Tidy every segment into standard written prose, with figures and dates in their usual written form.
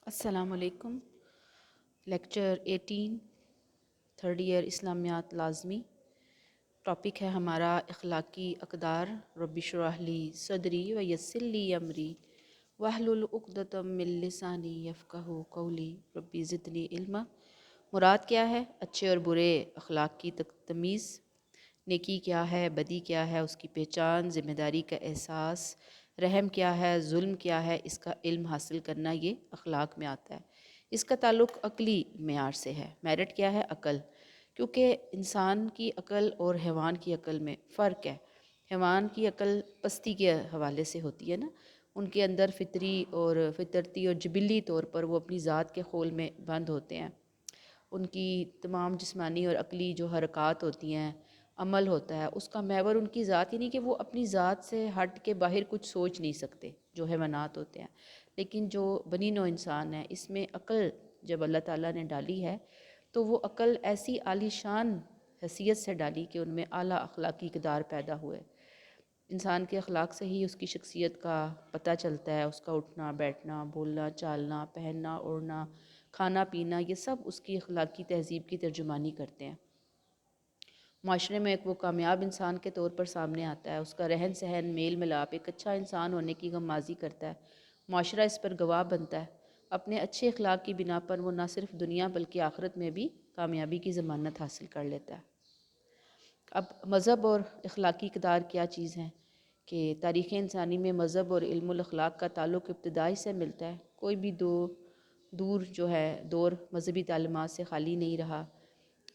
السلام علیکم۔ Lecture 18 third year اسلامیات لازمی۔ ٹاپک ہے ہمارا اخلاقی اقدار۔ رب اشرح لی صدری ویسر لی امری واحلل عقدۃ من لسانی یفقہوا قولی ربی زدنی علما۔ مراد کیا ہے؟ اچھے اور برے اخلاق کی تمیز، نیکی کیا ہے، بدی کیا ہے، اس کی پہچان، ذمہ داری کا احساس، رحم کیا ہے، ظلم کیا ہے، اس کا علم حاصل کرنا، یہ اخلاق میں آتا ہے۔ اس کا تعلق عقلی معیار سے ہے۔ میرٹ کیا ہے؟ عقل، کیونکہ انسان کی عقل اور حیوان کی عقل میں فرق ہے۔ حیوان کی عقل پستی کے حوالے سے ہوتی ہے نا، ان کے اندر فطری اور فطرتی اور جبلی طور پر وہ اپنی ذات کے خول میں بند ہوتے ہیں۔ ان کی تمام جسمانی اور عقلی جو حرکات ہوتی ہیں، عمل ہوتا ہے، اس کا محور ان کی ذات، یعنی کہ وہ اپنی ذات سے ہٹ کے باہر کچھ سوچ نہیں سکتے جو حیوانات ہوتے ہیں۔ لیکن جو بنی نوع انسان ہے، اس میں عقل جب اللہ تعالیٰ نے ڈالی ہے تو وہ عقل ایسی عالی شان حیثیت سے ڈالی کہ ان میں اعلیٰ اخلاقی اقدار پیدا ہوئے۔ انسان کے اخلاق سے ہی اس کی شخصیت کا پتہ چلتا ہے، اس کا اٹھنا بیٹھنا، بولنا چالنا، پہننا اوڑھنا، کھانا پینا، یہ سب اس کی اخلاقی تہذیب کی ترجمانی کرتے ہیں۔ معاشرے میں ایک وہ کامیاب انسان کے طور پر سامنے آتا ہے، اس کا رہن سہن میل ملاپ ایک اچھا انسان ہونے کی غمازی کرتا ہے۔ معاشرہ اس پر گواہ بنتا ہے۔ اپنے اچھے اخلاق کی بنا پر وہ نہ صرف دنیا بلکہ آخرت میں بھی کامیابی کی ضمانت حاصل کر لیتا ہے۔ اب مذہب اور اخلاقی اقدار کیا چیز ہیں کہ تاریخ انسانی میں مذہب اور علم الاخلاق کا تعلق ابتدائی سے ملتا ہے۔ کوئی بھی دور جو ہے دور مذہبی تعلیمات سے خالی نہیں رہا۔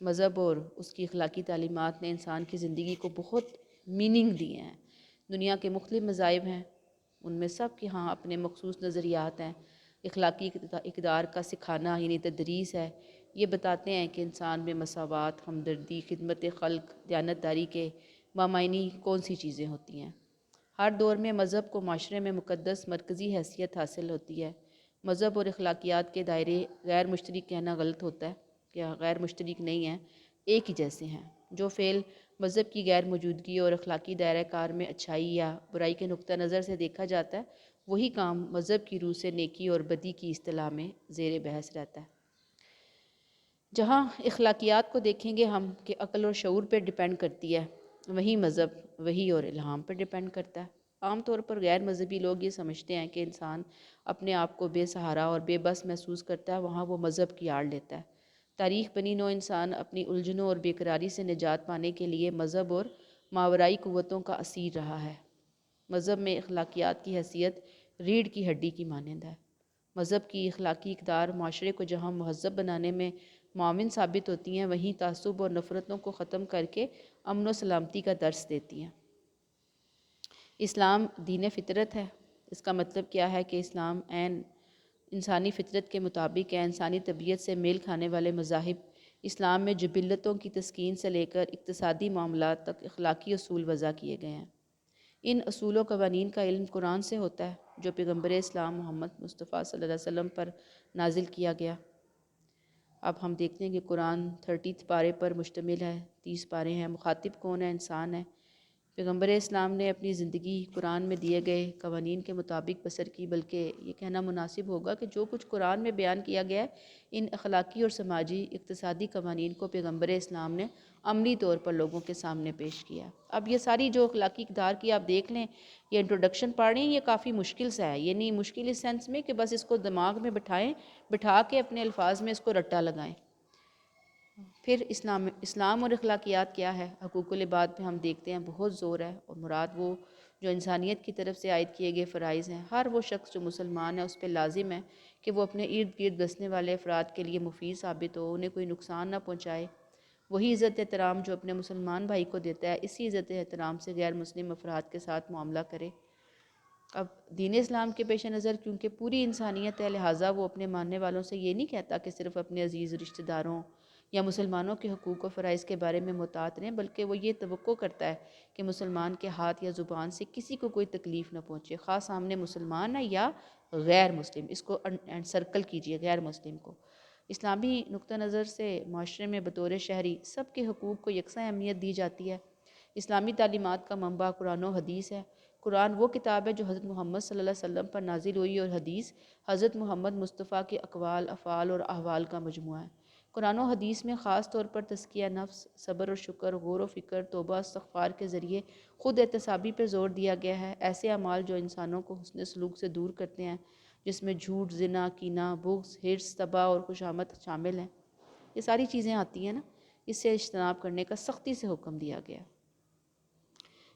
مذہب اور اس کی اخلاقی تعلیمات نے انسان کی زندگی کو بہت میننگ دیے ہیں۔ دنیا کے مختلف مذاہب ہیں، ان میں سب کے ہاں اپنے مخصوص نظریات ہیں۔ اخلاقی اقدار کا سکھانا یعنی تدریس ہے۔ یہ بتاتے ہیں کہ انسان میں مساوات، ہمدردی، خدمت خلق، دیانتداری کے مامعنی کون سی چیزیں ہوتی ہیں۔ ہر دور میں مذہب کو معاشرے میں مقدس مرکزی حیثیت حاصل ہوتی ہے۔ مذہب اور اخلاقیات کے دائرے غیر مشترک کہنا غلط ہوتا ہے، کہ غیر مشترک نہیں ہیں، ایک ہی جیسے ہیں۔ جو فعل مذہب کی غیر موجودگی اور اخلاقی دائرہ کار میں اچھائی یا برائی کے نقطہ نظر سے دیکھا جاتا ہے، وہی کام مذہب کی روح سے نیکی اور بدی کی اصطلاح میں زیر بحث رہتا ہے۔ جہاں اخلاقیات کو دیکھیں گے ہم کہ عقل اور شعور پہ ڈیپینڈ کرتی ہے، وہیں مذہب وحی اور الہام پر ڈیپینڈ کرتا ہے۔ عام طور پر غیر مذہبی لوگ یہ سمجھتے ہیں کہ انسان اپنے آپ کو بے سہارا اور بے بس محسوس کرتا ہے، وہاں وہ مذہب کی آڑ لیتا ہے۔ تاریخ بنی نوع انسان اپنی الجھنوں اور بے قراری سے نجات پانے کے لیے مذہب اور ماورائی قوتوں کا اسیر رہا ہے۔ مذہب میں اخلاقیات کی حیثیت ریڑھ کی ہڈی کی مانند ہے۔ مذہب کی اخلاقی اقدار معاشرے کو جہاں مہذب بنانے میں معاون ثابت ہوتی ہیں، وہیں تعصب اور نفرتوں کو ختم کر کے امن و سلامتی کا درس دیتی ہیں۔ اسلام دین فطرت ہے۔ اس کا مطلب کیا ہے کہ اسلام عین انسانی فطرت کے مطابق ہے۔ انسانی طبیعت سے میل کھانے والے مذاہب اسلام میں جبلتوں کی تسکین سے لے کر اقتصادی معاملات تک اخلاقی اصول وضع کیے گئے ہیں۔ ان اصول و قوانین کا علم قرآن سے ہوتا ہے، جو پیغمبر اسلام محمد مصطفیٰ صلی اللہ علیہ وسلم پر نازل کیا گیا۔ اب ہم دیکھتے ہیں کہ قرآن 30 پارے پر مشتمل ہے، 30 پارے ہیں۔ مخاطب کون ہے؟ انسان ہے۔ پیغمبر اسلام نے اپنی زندگی قرآن میں دیے گئے قوانین کے مطابق بسر کی، بلکہ یہ کہنا مناسب ہوگا کہ جو کچھ قرآن میں بیان کیا گیا ہے، ان اخلاقی اور سماجی اقتصادی قوانین کو پیغمبر اسلام نے عملی طور پر لوگوں کے سامنے پیش کیا۔ اب یہ ساری جو اخلاقی اقدار کی آپ دیکھ لیں، یہ انٹروڈکشن پڑھ رہے ہیں، یہ کافی مشکل سا ہے۔ یہ نہیں مشکل اس سینس میں کہ بس اس کو دماغ میں بٹھا کے اپنے الفاظ میں اس کو رٹا لگائیں۔ پھر اسلام اور اخلاقیات کیا ہے؟ حقوق العباد پہ ہم دیکھتے ہیں بہت زور ہے، اور مراد وہ جو انسانیت کی طرف سے عائد کیے گئے فرائض ہیں۔ ہر وہ شخص جو مسلمان ہے اس پہ لازم ہے کہ وہ اپنے ارد گرد بسنے والے افراد کے لیے مفید ثابت ہو، انہیں کوئی نقصان نہ پہنچائے۔ وہی عزت احترام جو اپنے مسلمان بھائی کو دیتا ہے، اسی عزت احترام سے غیر مسلم افراد کے ساتھ معاملہ کرے۔ اب دین اسلام کے پیش نظر کیونکہ پوری انسانیت ہے، لہٰذا وہ اپنے ماننے والوں سے یہ نہیں کہتا کہ صرف اپنے عزیز رشتہ داروں یا مسلمانوں کے حقوق و فرائض کے بارے میں محتاط رہیں، بلکہ وہ یہ توقع کرتا ہے کہ مسلمان کے ہاتھ یا زبان سے کسی کو کوئی تکلیف نہ پہنچے، خواہ سامنے مسلمان ہے یا غیر مسلم۔ اس کو سرکل کیجئے، غیر مسلم کو۔ اسلامی نقطہ نظر سے معاشرے میں بطور شہری سب کے حقوق کو یکساں اہمیت دی جاتی ہے۔ اسلامی تعلیمات کا منبع قرآن و حدیث ہے۔ قرآن وہ کتاب ہے جو حضرت محمد صلی اللہ علیہ وسلم پر نازل ہوئی، اور حدیث حضرت محمد مصطفیٰ کے اقوال، افعال اور احوال کا مجموعہ ہے۔ قرآن و حدیث میں خاص طور پر تزکیہ نفس، صبر و شکر، غور و فکر، توبہ استغفار کے ذریعے خود احتسابی پہ زور دیا گیا ہے۔ ایسے اعمال جو انسانوں کو حسن سلوک سے دور کرتے ہیں، جس میں جھوٹ، زنا، کینہ، بغض، حرص، تباہ اور خوشامد شامل ہیں، یہ ساری چیزیں آتی ہیں نا، اس سے اجتناب کرنے کا سختی سے حکم دیا گیا۔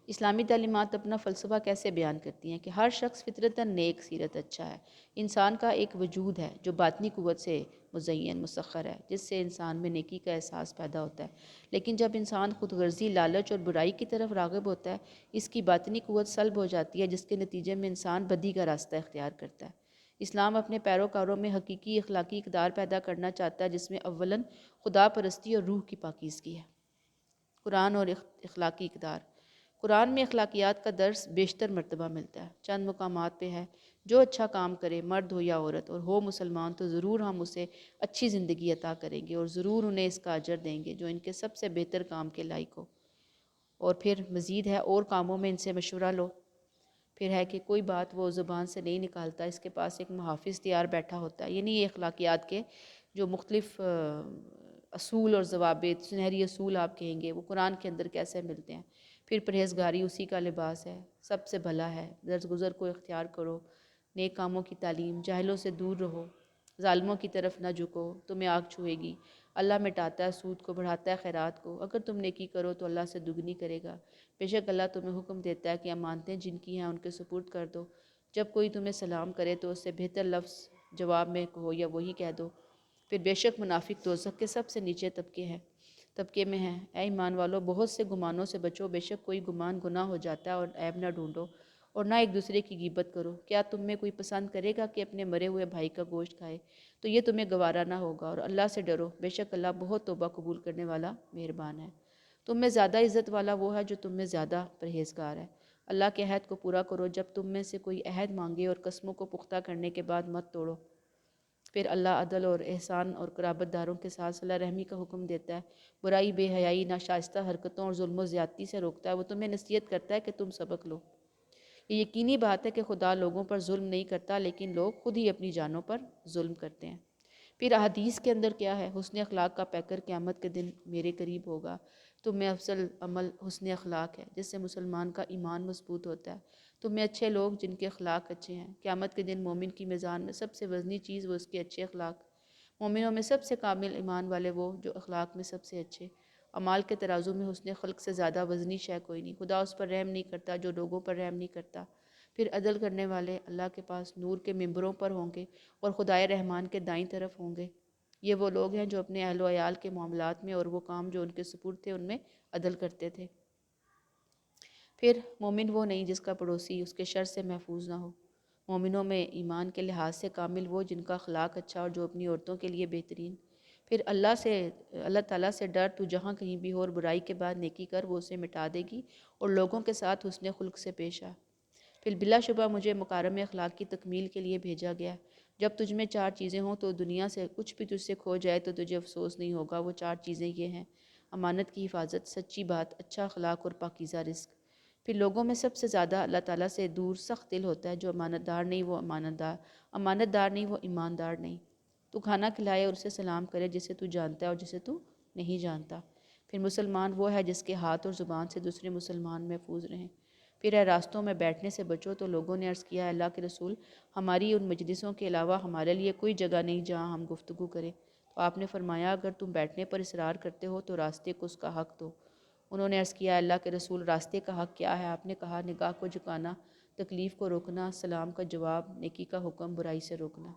اسلامی تعلیمات اپنا فلسفہ کیسے بیان کرتی ہیں کہ ہر شخص فطرتاً نیک سیرت اچھا ہے۔ انسان کا ایک وجود ہے جو باطنی قوت سے مزین مسخر ہے، جس سے انسان میں نیکی کا احساس پیدا ہوتا ہے، لیکن جب انسان خود غرضی، لالچ اور برائی کی طرف راغب ہوتا ہے، اس کی باطنی قوت سلب ہو جاتی ہے، جس کے نتیجے میں انسان بدی کا راستہ اختیار کرتا ہے۔ اسلام اپنے پیروکاروں میں حقیقی اخلاقی اقدار پیدا کرنا چاہتا ہے، جس میں اولاً خدا پرستی اور روح کی پاکیزگی ہے۔ قرآن اور اخلاقی اقدار۔ قرآن میں اخلاقیات کا درس بیشتر مرتبہ ملتا ہے۔ چند مقامات پہ ہے، جو اچھا کام کرے، مرد ہو یا عورت، اور ہو مسلمان، تو ضرور ہم اسے اچھی زندگی عطا کریں گے، اور ضرور انہیں اس کا اجر دیں گے جو ان کے سب سے بہتر کام کے لائق ہو۔ اور پھر مزید ہے، اور کاموں میں ان سے مشورہ لو۔ پھر ہے کہ کوئی بات وہ زبان سے نہیں نکالتا، اس کے پاس ایک محافظ تیار بیٹھا ہوتا ہے۔ یعنی یہ اخلاقیات کے جو مختلف اصول اور ضوابط، سنہری اصول آپ کہیں گے، وہ قرآن کے اندر کیسے ملتے ہیں۔ پھر پرہیزگاری اسی کا لباس ہے، سب سے بھلا ہے، درز گزر کو اختیار کرو، نیک کاموں کی تعلیم، جاہلوں سے دور رہو، ظالموں کی طرف نہ جھکو، تمہیں آگ چھوئے گی۔ اللہ مٹاتا ہے سود کو، بڑھاتا ہے خیرات کو، اگر تم نیکی کرو تو اللہ سے دگنی کرے گا۔ بے شک اللہ تمہیں حکم دیتا ہے کہ امانتیں جن کی ہیں ان کے سپرد کر دو، جب کوئی تمہیں سلام کرے تو اس سے بہتر لفظ جواب میں کہو یا وہی کہہ دو۔ پھر بے شک منافق دوزخ کے سب سے نیچے طبقے میں ہیں۔ اے ایمان والو، بہت سے گمانوں سے بچو، بے شک کوئی گمان گناہ ہو جاتا ہے، اور عیب نہ ڈھونڈو، اور نہ ایک دوسرے کی غیبت کرو۔ کیا تم میں کوئی پسند کرے گا کہ اپنے مرے ہوئے بھائی کا گوشت کھائے؟ تو یہ تمہیں گوارا نہ ہوگا، اور اللہ سے ڈرو، بے شک اللہ بہت توبہ قبول کرنے والا مہربان ہے۔ تم میں زیادہ عزت والا وہ ہے جو تم میں زیادہ پرہیزگار ہے۔ اللہ کے عہد کو پورا کرو، جب تم میں سے کوئی عہد مانگے، اور قسموں کو پختہ کرنے کے بعد مت توڑو۔ پھر اللہ عدل اور احسان اور قرابت داروں کے ساتھ صلہ رحمی کا حکم دیتا ہے، برائی، بے حیائی، ناشائستہ حرکتوں اور ظلم و زیادتی سے روکتا ہے۔ وہ تمہیں نصیحت کرتا ہے کہ تم سبق لو۔ یہ یقینی بات ہے کہ خدا لوگوں پر ظلم نہیں کرتا، لیکن لوگ خود ہی اپنی جانوں پر ظلم کرتے ہیں۔ پھر احادیث کے اندر کیا ہے؟ حسن اخلاق کا پیکر قیامت کے دن میرے قریب ہوگا۔ تم میں افضل عمل حسن اخلاق ہے، جس سے مسلمان کا ایمان مضبوط ہوتا ہے۔ تم میں اچھے لوگ جن کے اخلاق اچھے ہیں۔ قیامت کے دن مومن کی میزان میں سب سے وزنی چیز وہ اس کے اچھے اخلاق۔ مومنوں میں سب سے کامل ایمان والے وہ جو اخلاق میں سب سے اچھے۔ اعمال کے ترازو میں حسن خلق سے زیادہ وزنی شے کوئی نہیں۔ خدا اس پر رحم نہیں کرتا جو لوگوں پر رحم نہیں کرتا۔ پھر عدل کرنے والے اللہ کے پاس نور کے ممبروں پر ہوں گے، اور خدائے رحمان کے دائیں طرف ہوں گے۔ یہ وہ لوگ ہیں جو اپنے اہل و عیال کے معاملات میں اور وہ کام جو ان کے سپرد تھے ان میں عدل کرتے تھے۔ پھر مومن وہ نہیں جس کا پڑوسی اس کے شر سے محفوظ نہ ہو۔ مومنوں میں ایمان کے لحاظ سے کامل وہ جن کا اخلاق اچھا اور جو اپنی عورتوں کے لیے بہترین۔ پھر اللہ تعالیٰ سے ڈر، تو جہاں کہیں بھی ہو، اور برائی کے بعد نیکی کر، وہ اسے مٹا دے گی، اور لوگوں کے ساتھ حسن خلق سے پیش آ۔ پھر بلا شبہ مجھے مکارم اخلاق کی تکمیل کے لیے بھیجا گیا۔ جب تجھ میں 4 چیزیں ہوں تو دنیا سے کچھ بھی تجھ سے کھو جائے تو تجھے افسوس نہیں ہوگا۔ وہ 4 چیزیں یہ ہیں: امانت کی حفاظت، سچی بات، اچھا اخلاق اور پاکیزہ رزق۔ پھر لوگوں میں سب سے زیادہ اللہ تعالیٰ سے دور سخت دل ہوتا ہے جو امانت دار نہیں وہ ایماندار نہیں۔ تو کھانا کھلائے اور اسے سلام کرے جسے تو جانتا ہے اور جسے تو نہیں جانتا۔ پھر مسلمان وہ ہے جس کے ہاتھ اور زبان سے دوسرے مسلمان محفوظ رہیں۔ پھر ہے راستوں میں بیٹھنے سے بچو۔ تو لوگوں نے عرض کیا، اللہ کے رسول، ہماری ان مجلسوں کے علاوہ ہمارے لیے کوئی جگہ نہیں جہاں ہم گفتگو کریں۔ تو آپ نے فرمایا، اگر تم بیٹھنے پر اصرار کرتے ہو تو راستے کو اس کا حق دو۔ انہوں نے عرض کیا، اللہ کے رسول، راستے کا حق کیا ہے؟ آپ نے کہا، نگاہ کو جھکانا، تکلیف کو روکنا، سلام کا جواب، نیکی کا حکم، برائی سے روکنا۔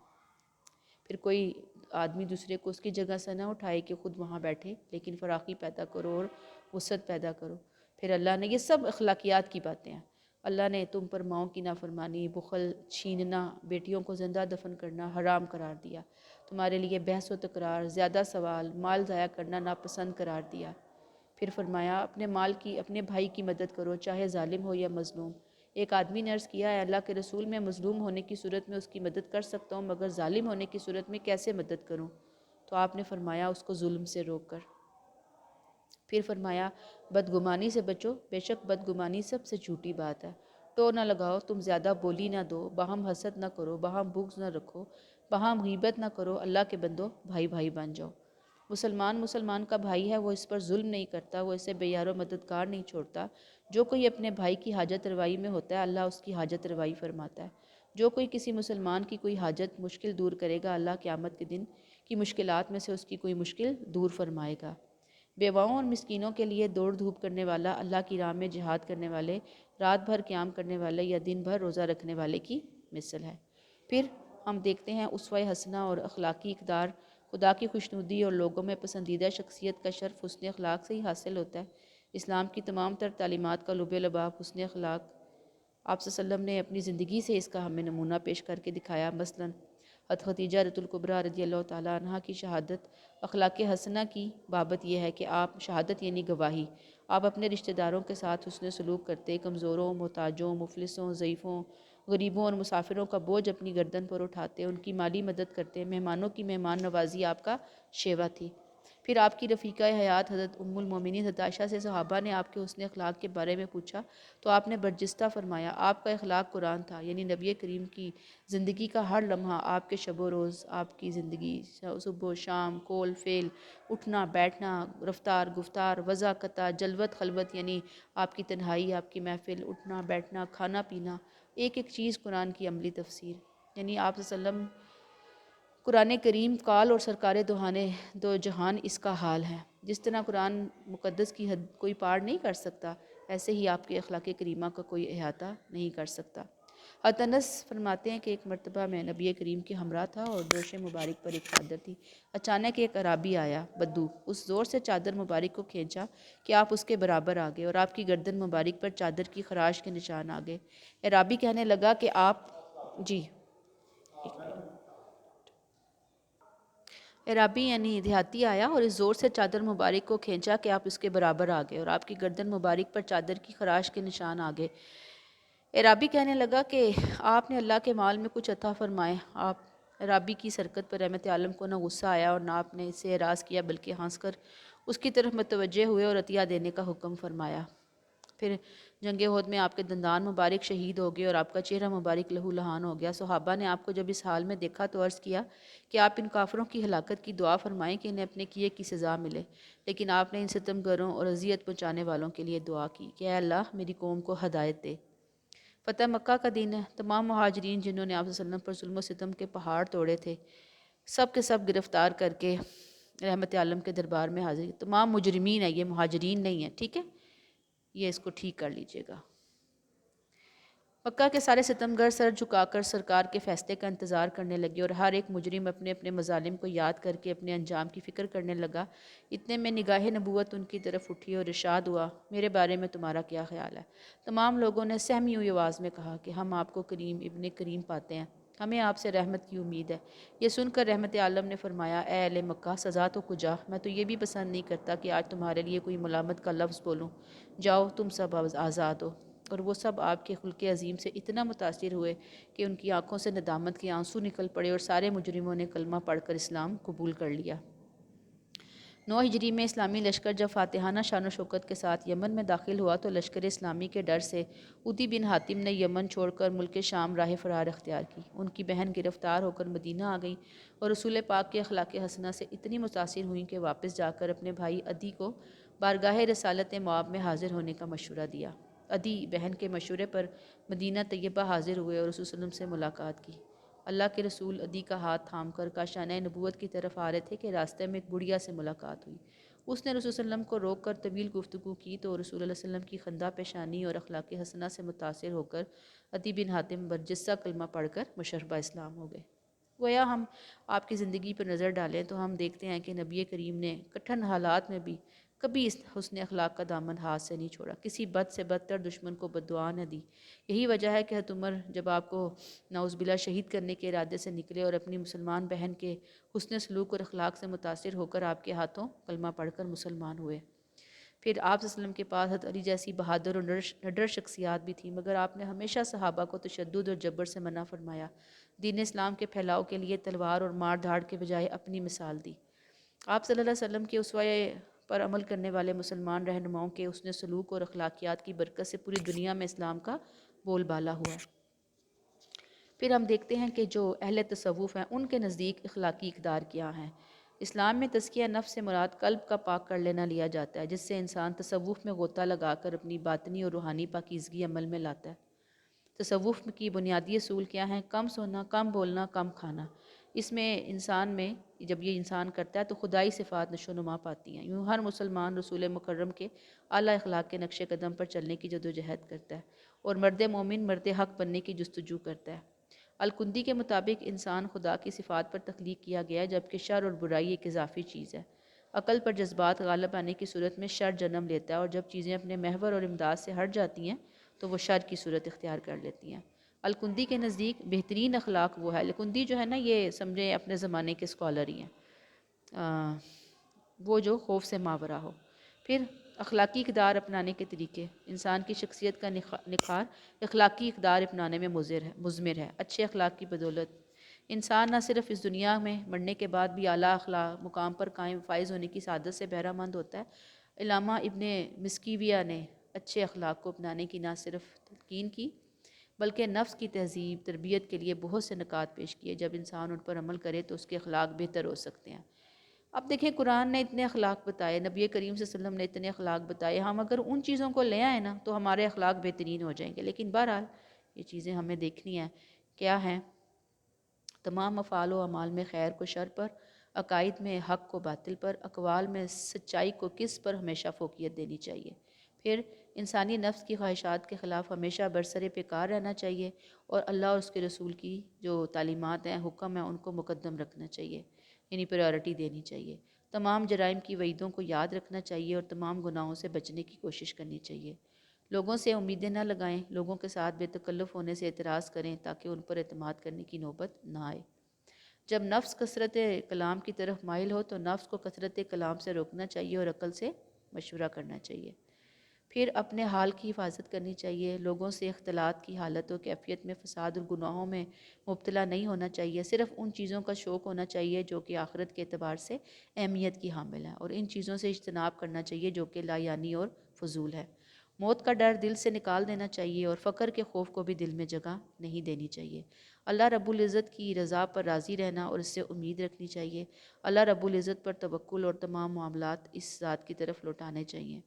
پھر کوئی آدمی دوسرے کو اس کی جگہ سے نہ اٹھائے کہ خود وہاں بیٹھے، لیکن فراخی پیدا کرو اور وسعت پیدا کرو۔ پھر اللہ نے، یہ سب اخلاقیات کی باتیں ہیں، اللہ نے تم پر ماؤں کی نافرمانی، بخل، چھیننا، بیٹیوں کو زندہ دفن کرنا حرام قرار دیا، تمہارے لیے بحث و تکرار، زیادہ سوال، مال ضائع کرنا ناپسند قرار دیا۔ پھر فرمایا، اپنے بھائی کی مدد کرو، چاہے ظالم ہو یا مظلوم۔ ایک آدمی نے عرض کیا، اے اللہ کے رسول، میں مظلوم ہونے کی صورت میں اس کی مدد کر سکتا ہوں، مگر ظالم ہونے کی صورت میں کیسے مدد کروں؟ تو آپ نے فرمایا، اس کو ظلم سے روک کر۔ پھر فرمایا، بدگمانی سے بچو، بے شک بدگمانی سب سے جھوٹی بات ہے۔ تو نہ لگاؤ، تم زیادہ بولی نہ دو، باہم حسد نہ کرو، باہم بغض نہ رکھو، باہم غیبت نہ کرو، اللہ کے بندو بھائی بھائی بن جاؤ۔ مسلمان کا بھائی ہے، وہ اس پر ظلم نہیں کرتا، وہ اسے بے یار و مددگار نہیں چھوڑتا۔ جو کوئی اپنے بھائی کی حاجت روائی میں ہوتا ہے، اللہ اس کی حاجت روائی فرماتا ہے۔ جو کوئی کسی مسلمان کی کوئی حاجت مشکل دور کرے گا، اللہ قیامت کے دن کی مشکلات میں سے اس کی کوئی مشکل دور فرمائے گا۔ بیواؤں اور مسکینوں کے لیے دوڑ دھوپ کرنے والا، اللہ کی راہ میں جہاد کرنے والے، رات بھر قیام کرنے والے یا دن بھر روزہ رکھنے والے کی مثل ہے۔ پھر ہم دیکھتے ہیں اسوہ حسنہ اور اخلاقی اقدار خدا کی خوشنودی اور لوگوں میں پسندیدہ شخصیت کا شرف حسن اخلاق سے ہی حاصل ہوتا ہے۔ اسلام کی تمام تر تعلیمات کا لب لباب حسن اخلاق۔ آپ صلی اللہ علیہ وسلم نے اپنی زندگی سے اس کا ہمیں نمونہ پیش کر کے دکھایا۔ مثلاً حضرت خدیجہ رضی الکبریٰ رضی اللہ تعالیٰ عنہ کی شہادت اخلاق حسنہ کی بابت یہ ہے کہ آپ شہادت یعنی گواہی، آپ اپنے رشتہ داروں کے ساتھ حسن سلوک کرتے، کمزوروں، محتاجوں، مفلسوں، ضعیفوں، غریبوں اور مسافروں کا بوجھ اپنی گردن پر اٹھاتے، ان کی مالی مدد کرتے، مہمانوں کی مہمان نوازی آپ کا شیوا تھی۔ پھر آپ کی رفیقہ حیات حضرت ام المومنین حضرت عائشہ سے صحابہ نے آپ کے حسن اخلاق کے بارے میں پوچھا تو آپ نے برجستہ فرمایا، آپ کا اخلاق قرآن تھا، یعنی نبی کریم کی زندگی کا ہر لمحہ، آپ کے شب و روز، آپ کی زندگی صبح و شام، قول فعل، اٹھنا بیٹھنا، رفتار گفتار، وضع قطع، جلوت خلوت، یعنی آپ کی تنہائی، آپ کی محفل، اٹھنا بیٹھنا، کھانا پینا، ایک ایک چیز قرآن کی عملی تفسیر۔ یعنی آپ صلی اللہ علیہ وسلم قرآن کریم کال اور سرکار دو جہان اس کا حال ہے۔ جس طرح قرآن مقدس کی حد کوئی پار نہیں کر سکتا، ایسے ہی آپ کے اخلاق کریمہ کا کوئی احاطہ نہیں کر سکتا۔ حضرت انس فرماتے ہیں کہ ایک مرتبہ میں نبی کریم کے ہمراہ تھا اور دوش مبارک پر ایک چادر تھی۔ اچانک ایک اعرابی آیا، بدو، اس زور سے چادر مبارک کو کھینچا کہ آپ اس کے برابر آ گئے اور آپ کی گردن مبارک پر چادر کی خراش کے نشان آ گئے۔ اعرابی کہنے لگا کہ آپ جی اعرابی یعنی دیہاتی آیا اور اس زور سے چادر مبارک کو کھینچا کہ آپ اس کے برابر آ گئے اور آپ کی گردن مبارک پر چادر کی خراش کے نشان آ گئے۔ اعرابی کہنے لگا کہ آپ نے اللہ کے مال میں کچھ عطا فرمائے۔ آپ اعرابی کی حرکت پر رحمت عالم کو نہ غصہ آیا اور نہ آپ نے اس سے اعراض کیا، بلکہ ہنس کر اس کی طرف متوجہ ہوئے اور عطیہ دینے کا حکم فرمایا۔ پھر جنگ احد میں آپ کے دندان مبارک شہید ہو گئے اور آپ کا چہرہ مبارک لہو لہان ہو گیا۔ صحابہ نے آپ کو جب اس حال میں دیکھا تو عرض کیا کہ آپ ان کافروں کی ہلاکت کی دعا فرمائیں کہ انہیں اپنے کیے کی سزا ملے، لیکن آپ نے ان ستم گروں اور اذیت پہنچانے والوں کے لیے دعا کی کہ اے اللہ میری قوم کو ہدایت دے۔ فتح مکہ کا دن ہے۔ تمام مہاجرین جنہوں نے آپ صلی اللہ علیہ وسلم پر ظلم و ستم کے پہاڑ توڑے تھے، سب کے سب گرفتار کر کے رحمت عالم کے دربار میں حاضر۔ تمام مجرمین ہیں، یہ مہاجرین نہیں ہیں، ٹھیک ہے، یہ اس کو ٹھیک کر لیجئے گا۔ مکہ کے سارے ستمگر سر جھکا کر سرکار کے فیصلے کا انتظار کرنے لگے اور ہر ایک مجرم اپنے اپنے مظالم کو یاد کر کے اپنے انجام کی فکر کرنے لگا۔ اتنے میں نگاہ نبوت ان کی طرف اٹھی اور ارشاد ہوا، میرے بارے میں تمہارا کیا خیال ہے؟ تمام لوگوں نے سہمی ہوئی آواز میں کہا کہ ہم آپ کو کریم ابن کریم پاتے ہیں، ہمیں آپ سے رحمت کی امید ہے۔ یہ سن کر رحمت عالم نے فرمایا، اے اہل مکہ، سزا تو کجا، میں تو یہ بھی پسند نہیں کرتا کہ آج تمہارے لیے کوئی ملامت کا لفظ بولوں۔ جاؤ تم سب آزاد ہو۔ اور وہ سب آپ کے خلق عظیم سے اتنا متاثر ہوئے کہ ان کی آنکھوں سے ندامت کے آنسو نکل پڑے اور سارے مجرموں نے کلمہ پڑھ کر اسلام قبول کر لیا۔ 9 ہجری میں اسلامی لشکر جب فاتحانہ شان و شوکت کے ساتھ یمن میں داخل ہوا تو لشکر اسلامی کے ڈر سے عدی بن حاتم نے یمن چھوڑ کر ملک شام راہ فرار اختیار کی۔ ان کی بہن گرفتار ہو کر مدینہ آ گئیں اور رسول پاک کے اخلاق حسنہ سے اتنی متاثر ہوئیں کہ واپس جا کر اپنے بھائی عدی کو بارگاہ رسالت مواب میں حاضر ہونے کا مشورہ دیا۔ عدی بہن کے مشورے پر مدینہ طیبہ حاضر ہوئے اور رسول صلی اللہ علیہ وسلم سے ملاقات کی۔ اللہ کے رسول عدی کا ہاتھ تھام کر کاشانہ نبوت کی طرف آ رہے تھے کہ راستے میں ایک بڑھیا سے ملاقات ہوئی۔ اس نے رسول صلی اللہ علیہ وسلم کو روک کر طویل گفتگو کی تو رسول اللہ صلی اللہ علیہ وسلم کی خندہ پیشانی اور اخلاق حسنہ سے متاثر ہو کر عدی بن حاتم برجستہ کلمہ پڑھ کر مشربہ اسلام ہو گئے۔ گویا ہم آپ کی زندگی پر نظر ڈالیں تو ہم دیکھتے ہیں کہ نبی کریم نے کٹھن حالات میں بھی کبھی اس حسن اخلاق کا دامن ہاتھ سے نہیں چھوڑا، کسی بد سے بدتر دشمن کو بد دعا نہ دی۔ یہی وجہ ہے کہ حضرت عمر جب آپ کو نعوذ باللہ شہید کرنے کے ارادے سے نکلے اور اپنی مسلمان بہن کے حسن سلوک اور اخلاق سے متاثر ہو کر آپ کے ہاتھوں کلمہ پڑھ کر مسلمان ہوئے۔ پھر آپ صلی اللہ علیہ وسلم کے پاس حضرت علی جیسی بہادر اور نڈر شخصیات بھی تھیں، مگر آپ نے ہمیشہ صحابہ کو تشدد اور جبر سے منع فرمایا، دین اسلام کے پھیلاؤ کے لیے تلوار اور مار دھاڑ کے بجائے اپنی مثال دی۔ آپ صلی اللہ علیہ وسلم کے اسوہ پر عمل کرنے والے مسلمان رہنماؤں کے حسن سلوک اور اخلاقیات کی برکت سے پوری دنیا میں اسلام کا بول بالا ہوا ہے۔ پھر ہم دیکھتے ہیں کہ جو اہل تصوف ہیں ان کے نزدیک اخلاقی اقدار کیا ہیں۔ اسلام میں تزکیہ نفس سے مراد قلب کا پاک کر لینا لیا جاتا ہے، جس سے انسان تصوف میں غوطہ لگا کر اپنی باطنی اور روحانی پاکیزگی عمل میں لاتا ہے۔ تصوف کی بنیادی اصول کیا ہیں؟ کم سونا، کم بولنا، کم کھانا۔ اس میں انسان میں جب یہ انسان کرتا ہے تو خدائی صفات نشو و نما پاتی ہیں۔ یوں ہر مسلمان رسول مکرم کے اعلیٰ اخلاق کے نقش قدم پر چلنے کی جدوجہد کرتا ہے اور مرد مومن مرد حق بننے کی جستجو کرتا ہے۔ الکندی کے مطابق انسان خدا کی صفات پر تخلیق کیا گیا ہے، جبکہ شر اور برائی ایک اضافی چیز ہے۔ عقل پر جذبات غالب آنے کی صورت میں شر جنم لیتا ہے، اور جب چیزیں اپنے محور اور امداد سے ہٹ جاتی ہیں تو وہ شر کی صورت اختیار کر لیتی ہیں۔ الکندی کے نزدیک بہترین اخلاق وہ ہے، الکندی جو ہے نا یہ سمجھیں اپنے زمانے کے اسکالر ہی ہیں، وہ جو خوف سے ماورا ہو۔ پھر اخلاقی اقدار اپنانے کے طریقے۔ انسان کی شخصیت کا نکھار اخلاقی اقدار اپنانے میں مضمر ہے۔ اچھے اخلاق کی بدولت انسان نہ صرف اس دنیا میں مرنے کے بعد بھی اعلیٰ اخلاق مقام پر قائم فائز ہونے کی سعادت سے بہرہ مند ہوتا ہے۔ علامہ ابن مسکیویہ نے اچھے اخلاق کو اپنانے کی نہ صرف تلقین کی بلکہ نفس کی تہذیب تربیت کے لیے بہت سے نکات پیش کیے۔ جب انسان ان پر عمل کرے تو اس کے اخلاق بہتر ہو سکتے ہیں۔ اب دیکھیں قرآن نے اتنے اخلاق بتائے، نبی کریم صلی اللہ علیہ وسلم نے اتنے اخلاق بتائے، ہم اگر ان چیزوں کو لے آئیں نا تو ہمارے اخلاق بہترین ہو جائیں گے۔ لیکن بہرحال یہ چیزیں ہمیں دیکھنی ہیں کیا ہیں۔ تمام افعال و اعمال میں خیر کو شر پر، عقائد میں حق کو باطل پر، اقوال میں سچائی کو کس پر ہمیشہ فوقیت دینی چاہیے۔ پھر انسانی نفس کی خواہشات کے خلاف ہمیشہ برسر پیکار رہنا چاہیے، اور اللہ اور اس کے رسول کی جو تعلیمات ہیں، حکم ہیں، ان کو مقدم رکھنا چاہیے، یعنی پریورٹی دینی چاہیے۔ تمام جرائم کی وعیدوں کو یاد رکھنا چاہیے اور تمام گناہوں سے بچنے کی کوشش کرنی چاہیے۔ لوگوں سے امیدیں نہ لگائیں، لوگوں کے ساتھ بے تکلف ہونے سے اعتراض کریں تاکہ ان پر اعتماد کرنے کی نوبت نہ آئے۔ جب نفس کثرت کلام کی طرف مائل ہو تو نفس کو کثرت کلام سے روکنا چاہیے اور عقل سے مشورہ کرنا چاہیے۔ پھر اپنے حال کی حفاظت کرنی چاہیے، لوگوں سے اختلاط کی حالت و کیفیت میں فساد اور گناہوں میں مبتلا نہیں ہونا چاہیے، صرف ان چیزوں کا شوق ہونا چاہیے جو کہ آخرت کے اعتبار سے اہمیت کی حامل ہیں، اور ان چیزوں سے اجتناب کرنا چاہیے جو کہ لا یعنی اور فضول ہے۔ موت کا ڈر دل سے نکال دینا چاہیے اور فقر کے خوف کو بھی دل میں جگہ نہیں دینی چاہیے۔ اللہ رب العزت کی رضا پر راضی رہنا اور اس سے امید رکھنی چاہیے۔ اللہ رب العزت پر توکل اور تمام معاملات اس ذات کی طرف لوٹانے چاہیے۔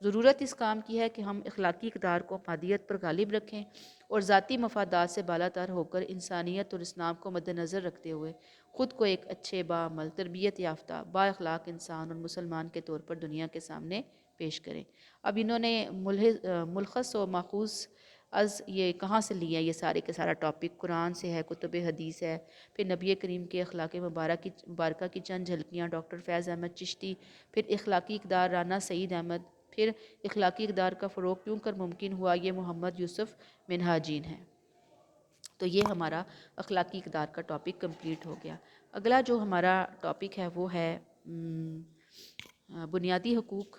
ضرورت اس کام کی ہے کہ ہم اخلاقی اقدار کو مادیت پر غالب رکھیں اور ذاتی مفادات سے بالاتر ہو کر انسانیت اور اسلام کو مد نظر رکھتے ہوئے خود کو ایک اچھے باعمل تربیت یافتہ با اخلاق انسان اور مسلمان کے طور پر دنیا کے سامنے پیش کریں۔ اب انہوں نے ملخص و ماخوذ از یہ کہاں سے لیا یہ سارے کے سارا ٹاپک؟ قرآن سے ہے، کتب حدیث ہے، پھر نبی کریم کے اخلاق مبارکہ کی چند جھلکیاں ڈاکٹر فیض احمد چشتی، پھر اخلاقی اقدار رانا سعید احمد، پھر اخلاقی اقدار کا فروغ کیوں کر ممکن ہوا یہ محمد یوسف منہاجین ہے۔ تو یہ ہمارا اخلاقی اقدار کا ٹاپک کمپلیٹ ہو گیا۔ اگلا جو ہمارا ٹاپک ہے وہ ہے بنیادی حقوق